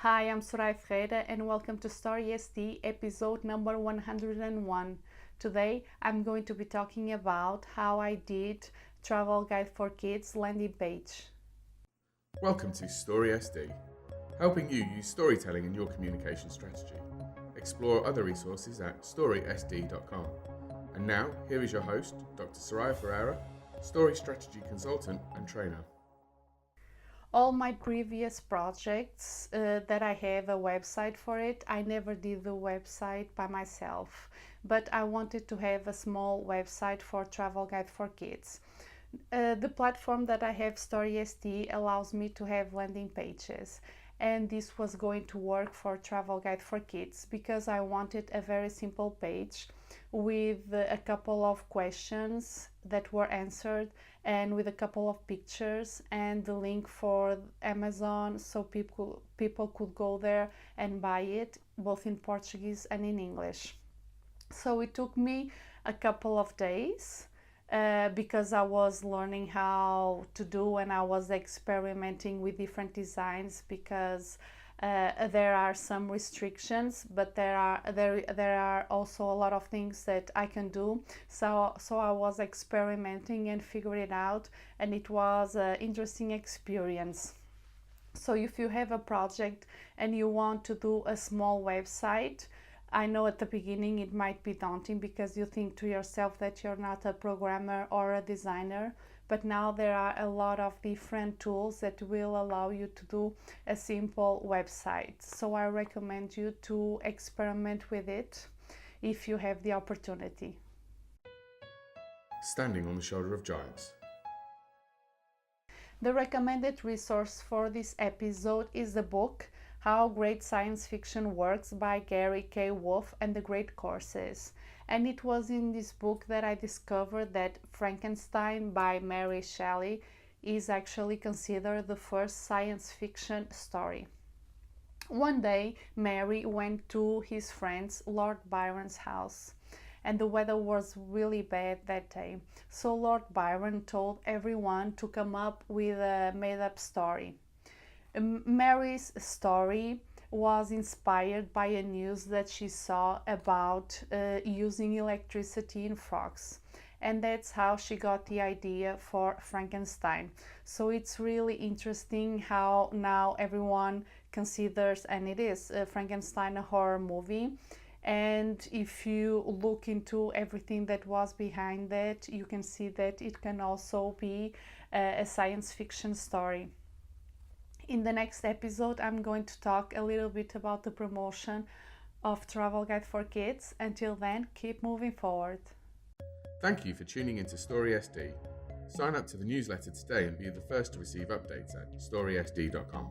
Hi, I'm Soraya Ferreira and welcome to StorySD episode number 101. Today I'm going to be talking about how I did Travel Guide for Kids landing page. Welcome to StorySD, helping you use storytelling in your communication strategy. Explore other resources at storysd.com. And now, here is your host, Dr. Soraya Ferreira, Story Strategy Consultant and Trainer. All my previous projects that I have a website for it, I never did the website by myself, but I wanted to have a small website for Travel Guide for Kids. The platform that I have, StorySD, allows me to have landing pages, and this was going to work for Travel Guide for Kids because I wanted a very simple page with a couple of questions that were answered and with a couple of pictures and the link for Amazon so people could go there and buy it both in Portuguese and in English. So it took me a couple of days because I was learning how to do and I was experimenting with different designs because there are some restrictions, but there are also a lot of things that I can do. So I was experimenting and figuring it out, and it was an interesting experience. So if you have a project and you want to do a small website, I know at the beginning it might be daunting because you think to yourself that you're not a programmer or a designer, but now there are a lot of different tools that will allow you to do a simple website. So I recommend you to experiment with it if you have the opportunity. Standing on the Shoulder of Giants. The recommended resource for this episode is the book How Great Science Fiction Works by Gary K. Wolfe and the Great Courses. And it was in this book that I discovered that Frankenstein by Mary Shelley is actually considered the first science fiction story. One day, Mary went to his friend's Lord Byron's house, and the weather was really bad that day. So Lord Byron told everyone to come up with a made-up story. Mary's story was inspired by a news that she saw about using electricity in frogs, and that's how she got the idea for Frankenstein. So it's really interesting how now everyone considers, and it is, Frankenstein a horror movie. And if you look into everything that was behind that, you can see that it can also be a science fiction story. In the next episode, I'm going to talk a little bit about the promotion of Travel Guide for Kids. Until then, keep moving forward. Thank you for tuning into StorySD. Sign up to the newsletter today and be the first to receive updates at storysd.com.